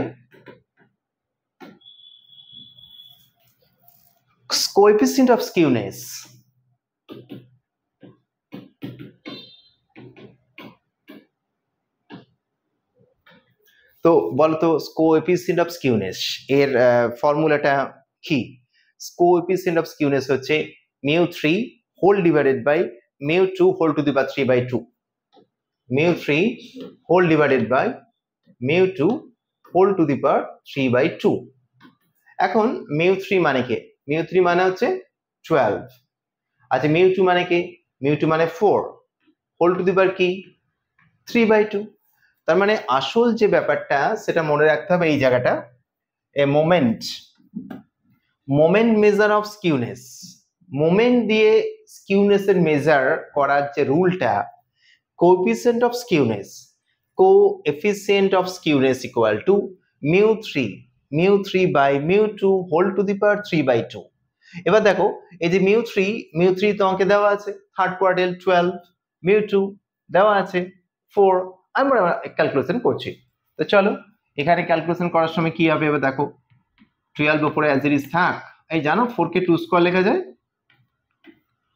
A: coefficient of skewness. তো বলতো coefficient of skewness এর ফর্মুলাটা কি? Coefficient of skewness হচ্ছে μ3 whole divided by μ2 whole to the power 3/2, μ3 whole divided by μ2 whole to the power 3/2। এখন μ3 মানে কি? μ3 মানে হচ্ছে 12। আচ্ছা μ2 মানে কি? μ2 মানে 4, হোল টু দি পাওয়ার কি 3/2। তার মানে আসল যে ব্যাপারটা সেটা মনে রাখতে হবে এই জায়গাটা, a moment measure of skewness, moment দিয়ে স্কিউনেসের মেজার করার যে রুলটা, coefficient of skewness, coefficient of skewness equal to μ3 by μ2 whole to the power 3/2। এবার দেখো এই যে μ3 তো অঙ্কে দেওয়া আছে থার্ড কোয়ার্টাইল 12, μ2 দেওয়া আছে 4, আমরা ক্যালকুলেশন করছি। তো চলো এখানে ক্যালকুলেশন করার সময় কি হবে এবার দেখো, 12 উপরে অ্যাজ ইট ইজ থাক, এই জানো 4 কে 2 স্কয়ার লেখা যায়,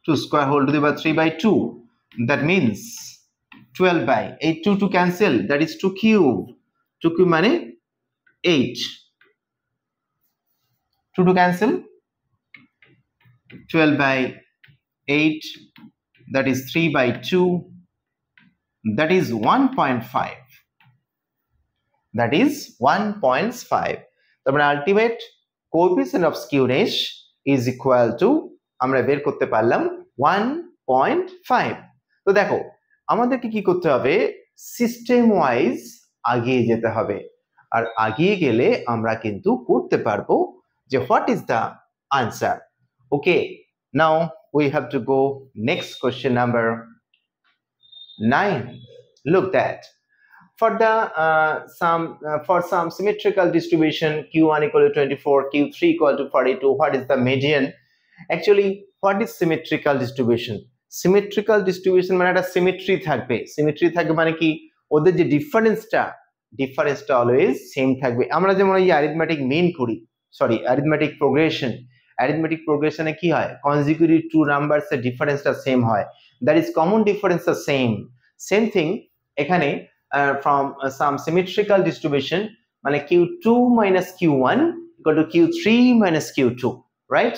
A: 2 square whole to the power 3/2, that means 12 by এই 2 to cancel, that is 2 cube, 2 cube মানে 8, 2 to cancel 12 by 8, that is 3 by 2, that is 1.5. That is 1.5. তারপরে ultimate coefficient of skewness is equal two আমরা বের করতে পারলাম 1.5. তো দেখো আমাদেরকে কি করতে হবে, সিস্টেম ওয়াইজ আগিয়ে যেতে হবে, আর আগিয়ে গেলে আমরা কিন্তু করতে পারবো যে what is the answer. Okay, now we have to go next question number 9. Look that for the for some symmetrical distribution q1 equal to 24, q3 equal to 42, what is the median? Actually what is symmetrical distribution? Symmetrical distribution মানে একটা symmetry থাকবে, symmetry থাকবে মানে কি ওদের যে ডিফারেন্সটা always same থাকবে. আমরা যেমন এই অ্যারিথমেটিক মিন করি, সরি অ্যারিথমেটিক প্রোগ্রেশনে কি হয়, কনজিকিউটিভ টু নাম্বারস এর ডিফারেন্সটা সেম হয়, that is common difference the same thing এখানে from some symmetrical distribution মানে q2 minus q1 equal to q3 minus q2, right?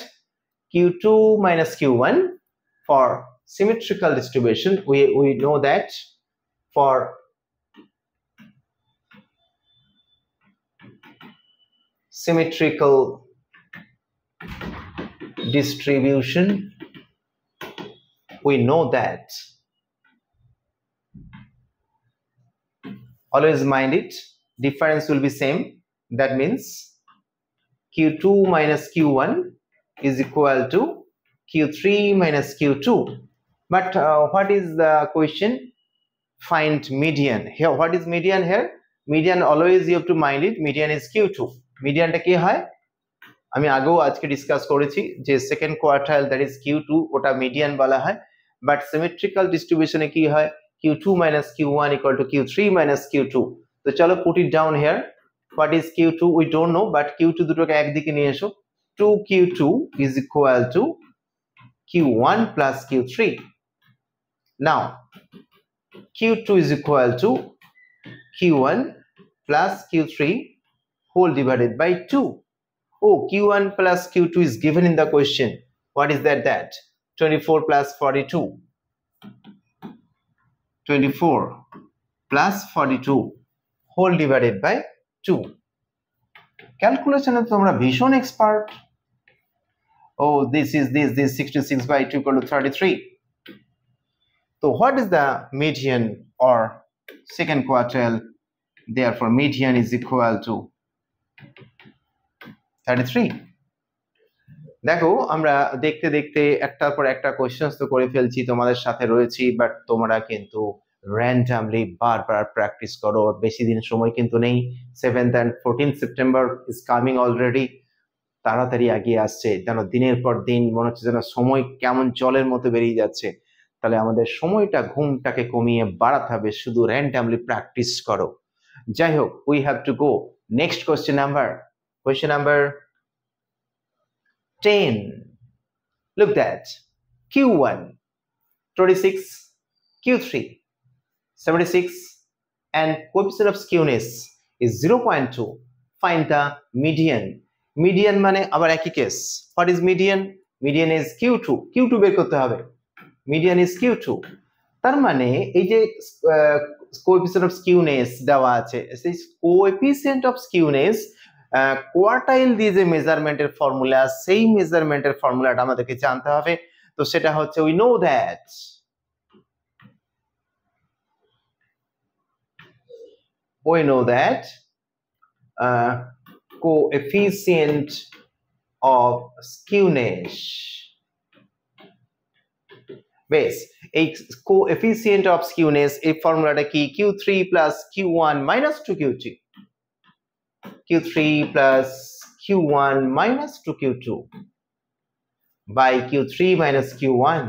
A: q2 minus q1 for symmetrical distribution, we know that for symmetrical distribution we know that, always mind it, difference will be same. That means q2 minus q1 is equal to q3 minus q2. But what is the question? Find median. Here what is median? Here median, always you have to mind it, median is q2. median টা কি হয় আমি আগেও আজকে discuss করেছি যে second quartile, that is q2, ওটা median বলা হয়. বাট সিমেট্রিক্যাল ডিস্ট্রিবিউশনে কি হয়, q2 minus q1 equal to q3 minus q2. তো চলো put it down here. What is q2? We don't know, but q2 দুটোকে একদিকে নিয়ে এসো. 2q2 is equal to q1 plus q3. Now q2 is equal to q1 plus q3 whole divided by 2. Oh, q1 plus q2 is given in the question. What is that? 24 plus 42. 24 plus 42 whole divided by 2. Calculation is তোমরা ভীষণ expert. Oh, this 66 by 2 equal to 33. So what is the median or second quartile? Therefore median is equal to 33. দেখো আমরা দেখতে দেখতে একটার পর একটা questions তো করে ফেলছি, তোমাদের সাথে রয়েছি, বাট তোমরা কিন্তু র্যান্ডমলি বারবার প্র্যাকটিস করো, বেশি দিন সময় কিন্তু নেই. 7th and 14th September is coming already, তাড়াতাড়ি এগিয়ে আসছে, যেন দিনের পর দিন মনে হচ্ছে যেন সময় কেমন জলের মতো বেরিয়ে যাচ্ছে. তাহলে আমাদের সময়টা ঘুমটাকে কমিয়ে বাড়াতে হবে, শুধু র্যান্ডমলি প্র্যাকটিস করো. যাই হোক, we have to go next question number 10. Look that q1 26, q3 76, and coefficient of skewness is 0.2. Find the median. Median মানে আবার একই case. What is median? Median is q2 বের করতে হবে. Median is q2. তার মানে এই যে coefficient of skewness দেওয়া আছে, সেই coefficient of skewness কোয়ার্টাইল দিয়ে যে মেজারমেন্টের ফর্মুলা, সেই মেজারমেন্টের ফর্মুলাটা আমাদেরকে জানতে হবে. তো সেটা হচ্ছে we know that coefficient of skewness, বেশ, এই coefficient of skewness এই ফর্মুলাটা কি, q3 plus q1 minus 2q3, q3 plus q1 minus 2q2 by q3 minus q1.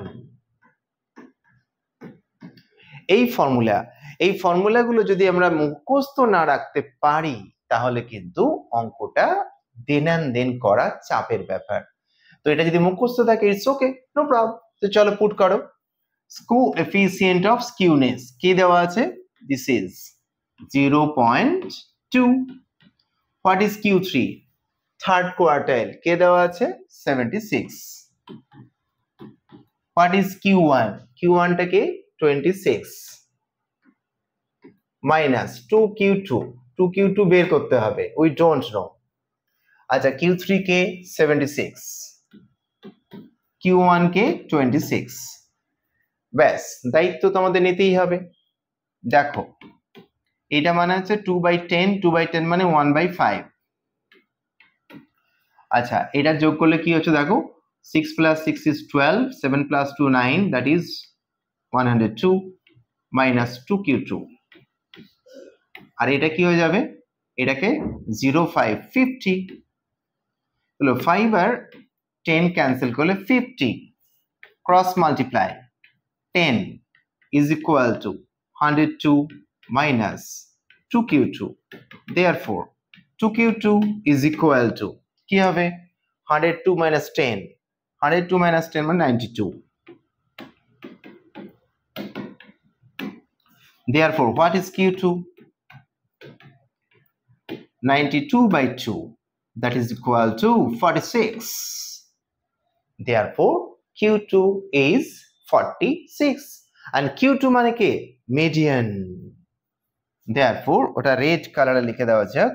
A: এই ফর্মুলাগুলো যদি আমরা মুখস্থ না রাখতে পারি তাহলে কিন্তু অঙ্কটা দেন করা চাপের ব্যাপার. তো এটা যদি মুখস্থ থাকে ইটস ওকে, নো প্রবলেম. তো চলো পুট করো. coefficient of skewness কি দেওয়া আছে, this is 0.2. What is q3? Third quartile কে দেওয়া আছে 76. What is Q1? Q1 টাকে 26 মাইনাস 2Q2, 2Q2 বের করতে হবে, উই ডোন্ট নো। আচ্ছা, Q3 কে 76, Q1 কে 26। ব্যাস, দায়িত্ব তো আমাদের নিতেই হবে। দেখো, এটা মানে হচ্ছে 2/10, 2/10 মানে 1/5। আচ্ছা, এটা যোগ করলে কি হচ্ছে দেখো, 6 plus 6 is 12, 7 plus 2 9, that is 102 minus 2Q2। আর এটা কি হয়ে যাবে, এটাকে 0 5 50 হলো, 5 আর 10 ক্যান্সেল করলে 50, cross multiply 10 is equal to 102 minus 2Q2, therefore 2Q2 is equal to কি হবে, 102 minus 10, 102 minus 10 মানে 92, therefore what is Q2? 92/2, that is equal to 46, therefore Q2 is 46, and Q2 মানে কি, মিডিয়ান, therefore ওটা রেড কালারে লিখে দেওয়া যাক,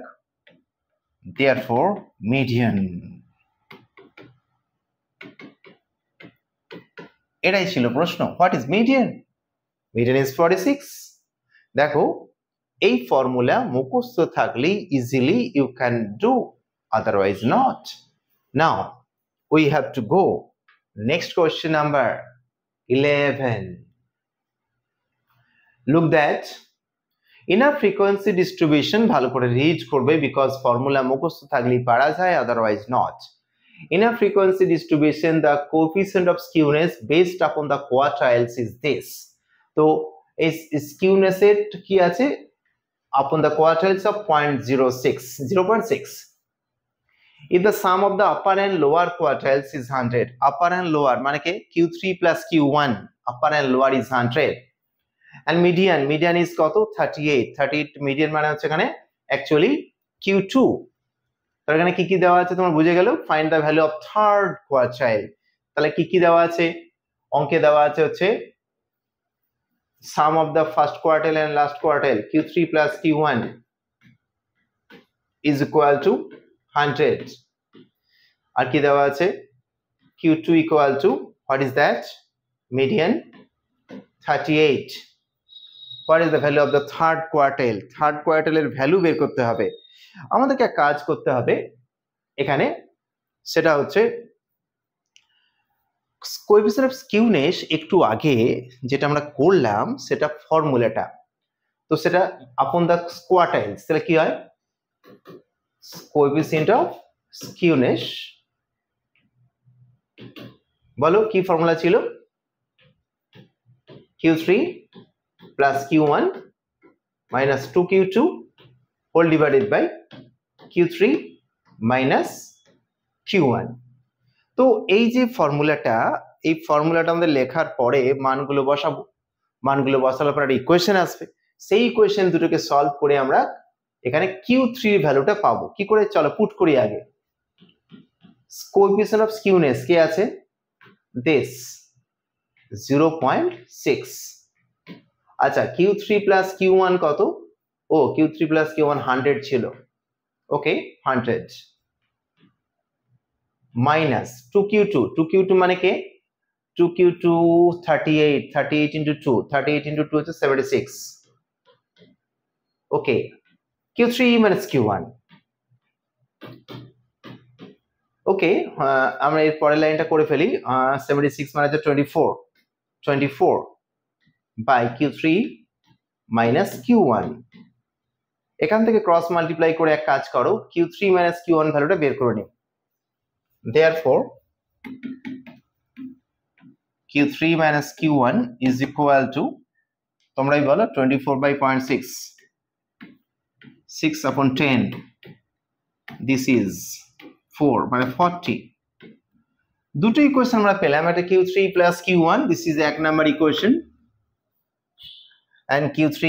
A: therefore median। এটাই ছিল প্রশ্ন, what is median? Median is 46। দেখো, এই ফর্মুলা মুখস্থ থাকলে easily you can do, otherwise not. Now we have to go next question number 11। Look that, inner frequency distribution ভালো করে রিড করবে, বিকজ ফর্মুলা মুখস্থ থাকলেই পারা যায়, otherwise not. Inner frequency distribution, the coefficient of skewness based upon the quartiles is this. So skewness এর কি আছে, upon the quartiles of 0.06, 0.6. If the sum of the upper and lower quartiles is 100, upper and lower মানে কি Q3 plus Q1, upper and lower is 100, and median is কত, 38, 38 median মানে হচ্ছে এখানে actually Q2। তার এখানে কি কি দেওয়া আছে তোমরা বুঝে গেল, find the value of third quartile. তাহলে কি কি দেওয়া আছে, অঙ্কে দেওয়া আছে হচ্ছে sum of the first quartile and last quartile, Q3 plus Q1 is equal to 100, আর কি দেওয়া আছে, Q2 equal to what is that, median 38, what is the value of the third quartile? Third কোয়ার্টাইলের ভ্যালু বের করতে হবে। আমাদেরকে কাজ করতে হবে এখানে, সেটা হচ্ছে কোএফিসিয়েন্ট অফ স্কিউনেস একটু আগে যেটা আমরা করলাম সেটা ফর্মুলাটা, তো সেটা আপন দ্য কোয়ার্টাইলস, তাহলে কি হয়, কোএফিসিয়েন্ট অফ স্কিউনেস, বলো কি ফর্মুলা ছিল, Q3 plus Q1 minus 2Q2 whole divided by Q3 minus Q1। তো এই যে ফর্মুলাটা, এই ফর্মুলাটা আমাদের লেখার পরে মানগুলো বসাবো, মানগুলো বসানোর পর একটা ইকুয়েশন আসবে, সেই ইকুয়েশন দুটোকে সলভ করে আমরা এখানে Q3 এর ভ্যালুটা পাবো। কি করে, চলো পুট করি আগে। কোএফিসিয়েন্ট অফ স্কিউনেস কি আছে, দিস 0.6। আচ্ছা, Q3 plus Q1 কত, ও Q3 plus Q1 100 ছিল, ওকে 100 মাইনাস 2Q2, 2Q2 মানে কি, 2Q2 38, 38 into 2, 38 into 2 হচ্ছে 76, ওকে Q3 minus Q1, ওকে আমরা এর পরের লাইনটা করে ফেলি, 76 মানে হচ্ছে 24, 24 by Q3 minus Q1। এখান থেকে ক্রস মাল্টিপ্লাই করে এক কাজ করো, Q3 minus Q1 ভ্যালুটা বের করে নিও, therefore Q3 minus Q1 is equal to, তোমরাই বলো, 24/0.6, 6 upon 10, this is 4 মানে 40। দুটো ইকুয়েশন আমরা পেলাম, একটা Q3 plus Q1, this is এক number equation, and Q3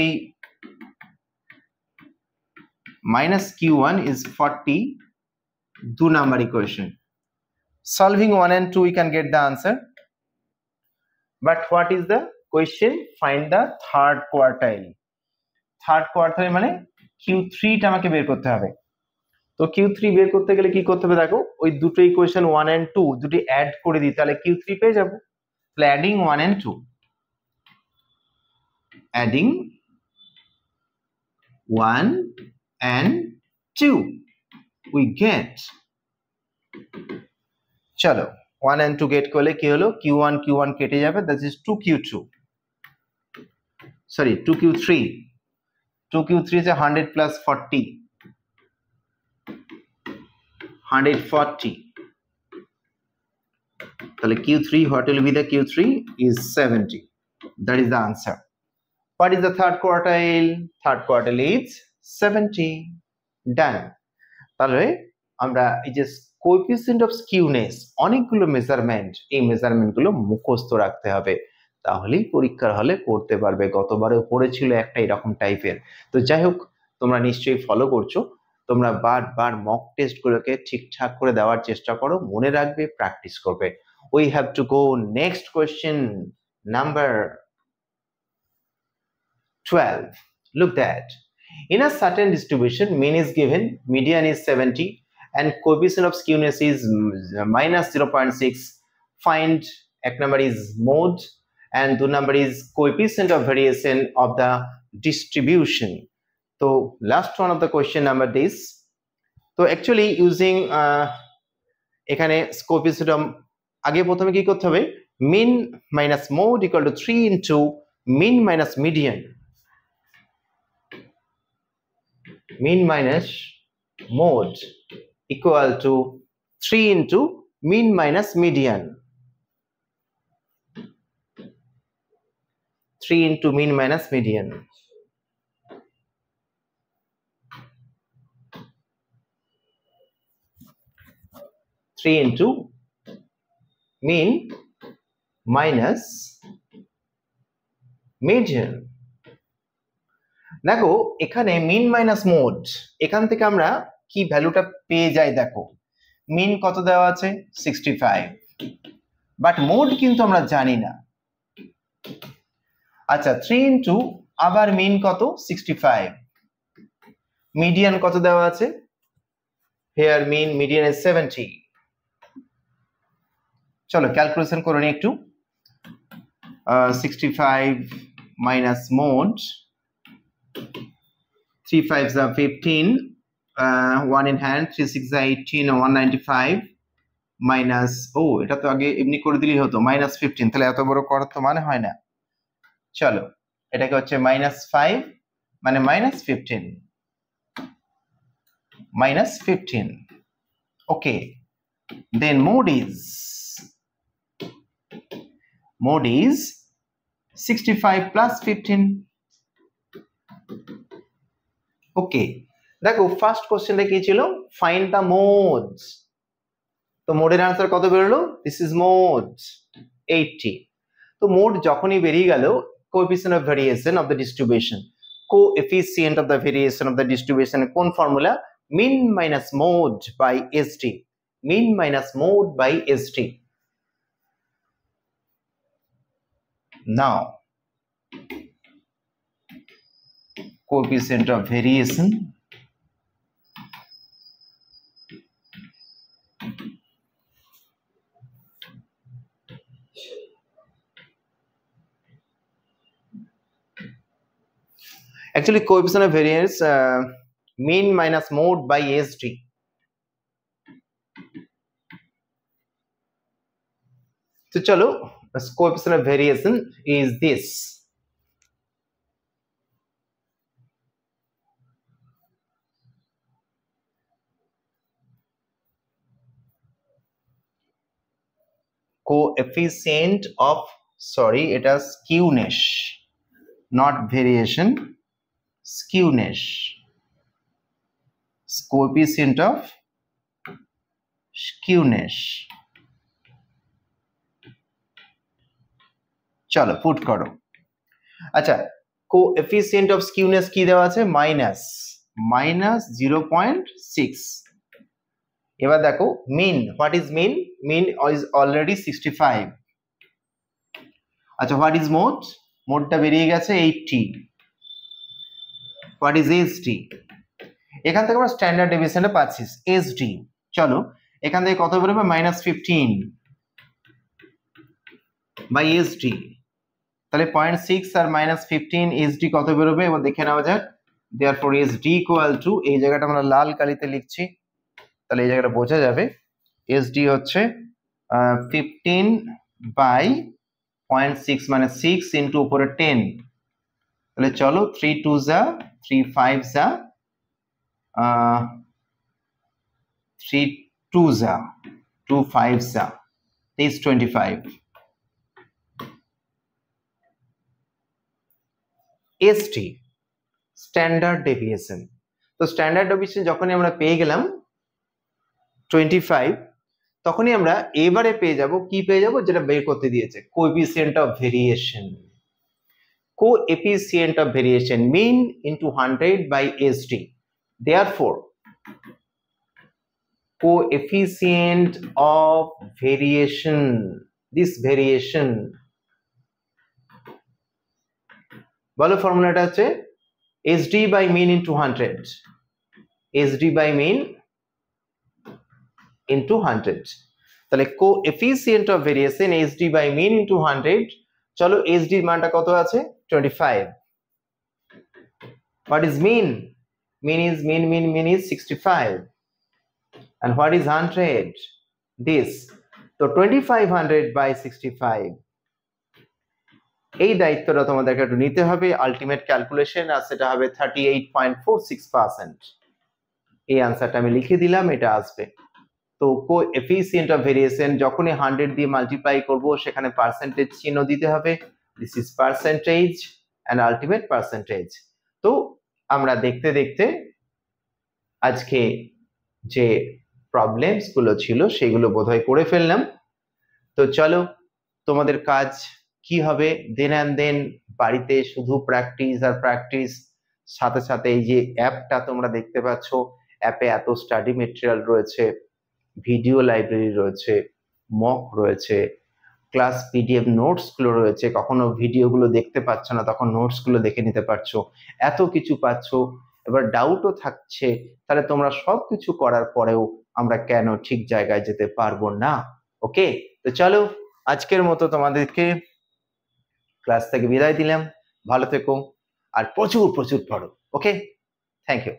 A: minus Q1 is 40, দু number equation. Solving 1 and 2, we can get the answer. But what is the question? Find the third quartile. Third quartile মানে Q3 টা আমাকে বের করতে হবে। তো Q3 বের করতে গেলে কি করতে হবে দেখো, ওই দুটো ইকুয়েশন 1 and 2 দুটি অ্যাড করে দিই, তাহলে Q3 পেয়ে যাব। তাহলে adding 1 and 2, adding 1 and 2, we get, চলো 1 and 2 গেট করলে কি হলো, Q1 কেটে যাবে, that is 2Q2, sorry 2Q3 is 100 plus 40, 140, তাহলে Q3, what will be the Q3 is 70. That is the answer. What is the third quartile? Third quartile is 70. Done. তাহলে আমরা এই যে কোএফিসিয়েন্ট অফ স্কিউনেস অনেকগুলো measurement, এই measurement গুলো মুখস্থ রাখতে হবে, তাহলেই পরীক্ষার হলে করতে পারবে। গতবারেও পড়েছিল একটা এরকম টাইপের। তো যাই হোক, তোমরা নিশ্চয়ই ফলো করছো, তোমরা বারবার মক টেস্ট গুলোকে ঠিকঠাক করে দেওয়ার চেষ্টা করো, মনে রাখবে, প্র্যাকটিস করবে। We have to go next question, number 12. Look that. In a certain distribution, mean is given, median is 70, and coefficient of skewness is minus 0.6. Find ek number is mode, and 2 number is coefficient of variation of the distribution. So last one of the question number this. So actually using এখানে coefficient of আগে প্রথমে কি করতে হবে, mean minus mode equal to 3 into mean minus median. Mean minus mode equal to 3 into mean minus median. 3 into mean minus median. Three into mean minus median. দেখো এখানে মিন minus mode, এখান থেকে আমরা কি ভ্যালুটা পেয়ে যাই, দেখো মিন কত দেওয়া আছে 65, বাট মোড কিন্তু আমরা জানি না। আচ্ছা 3 ইন্টু আবার মিন কত 65, মিডিয়ান কত দেওয়া আছে, হেয়ার মিডিয়ান ইজ 70। চলো ক্যালকুলেশন করে নিই একটু। 65 minus mode, 3 5s are 15, 1 in hand, 3 6s are 18, 195 minus, ও এটা তো আগে এমনি করে দিলেই হতো, মাইনাস 15, তাহলে এত বড় করার তো মানে হয় না। চলো এটাকে হচ্ছে মাইনাস 5 মানে minus 15, minus 15, okay. Then mode is 65 plus 15. Okay, দেখো ফার্স্ট কোশ্চেনটা কি ছিল, ফাইন্ড দ্য মোডস। তো মোডের আনসার কত বেরোলো, দিস ইজ মোড 80। তো মোড যখনই বেরিয়ে গেল, coefficient of variation of the distribution, coefficient of the variation of the distribution কোন formula, mean minus mode by ST, mean minus mode by ST. Now coefficient of variation actually coefficient of variance mean minus mode by ST. So chalo, the coefficient of variation is this. Coefficient of, sorry, it is skewness, not variation, skewness, coefficient of skewness. চলো put করো। আচ্ছা coefficient of skewness কি দেওয়া আছে, minus 0.6 এবার দেখো mean, what is mean? Mean is already 65। আচ্ছা, what is mode? মোডটা বেরিয়ে গেছে 80। What is SD? এখান থেকে আমরা স্ট্যান্ডার্ড ডেভিয়েশনে পাচ্ছি এসডি। চলো এখান থেকে কত বেরোবে? -15 বাই এসডি। তাহলে 0.6 আর -15 এসডি কত বেরোবে এবার দেখে নেওয়া যাক। দেয়ারফর এসডি ইকুয়াল টু, এই জায়গাটা আমরা লাল কালিতে লিখছি তাহলে এই জায়গাটা বোঝা যাবে, এসডি হচ্ছে 15 বাই 0.6 মানে 6 ইন্টু উপরে 10। তাহলে চলো 3 2 যা 3 5 যা 3 2 যা 2 5 যা is 25। ST standard deviation. তো স্ট্যান্ডার্ড ডেভিয়েশন যখনই আমরা পেয়ে গেলাম 25, তখনই আমরা এবারে পেয়ে যাব কি পেয়ে যাব? যেটা বের করতে দিয়েছে, coefficient of variation. Coefficient of variation mean into 100 by SD. Therefore coefficient of variation, this variation, বলো ফর্মুলাটা হচ্ছে SD by mean into 100, SD by mean into 100। তাহলে coefficient of variation SD by mean into 100। চলো SD এর মানটা কত আছে? 25। what is mean? mean is 65। and what is 100? this। তো 2500 by 65। এই দায়িত্বটা তোমাদেরকে একটু নিতে হবে। আলটিমেট ক্যালকুলেশন আর সেটা হবে 38.46%। এই আনসারটা আমি লিখে দিলাম, এটা আসবে। তো কোএফিসিয়েন্ট অফ ভেরিয়েশন যখনই 100 দিয়ে মাল্টিপ্লাই করব সেখানে পার্সেন্টেজ চিহ্ন দিতে হবে। This is percentage and ultimate percentage. তো আমরা দেখতে দেখতে আজকে যে প্রবলেমস গুলো ছিল সেগুলো বোধহয় করে ফেললাম। তো চলো তোমাদের কাজ কি হবে? দেন অ্যান্ড দেন বাড়িতে শুধু প্র্যাকটিস আর প্র্যাকটিস, সাথে সাথে এই যে অ্যাপটা তোমরা দেখতে পাচ্ছ, অ্যাপে এত স্টাডি মেটেরিয়াল রয়েছে, ভিডিও লাইব্রেরি রয়েছে, মক রয়েছে, ক্লাস পিডিএফ নোটস গুলো রয়েছে। কখনো ভিডিওগুলো দেখতে পাচ্ছ না তখন নোটস গুলো দেখে নিতে পারছো, এত কিছু পাচ্ছ। এবার ডাউটও থাকছে, তাহলে তোমরা সবকিছু করার পরেও আমরা কেন ঠিক জায়গায় যেতে পারবো না? ওকে, তো চলো আজকের মতো তোমাদেরকে ক্লাস থেকে বিদায় দিলাম। ভালো থেকো আর প্রচুর প্রচুর পড়ো। ওকে, থ্যাংক ইউ।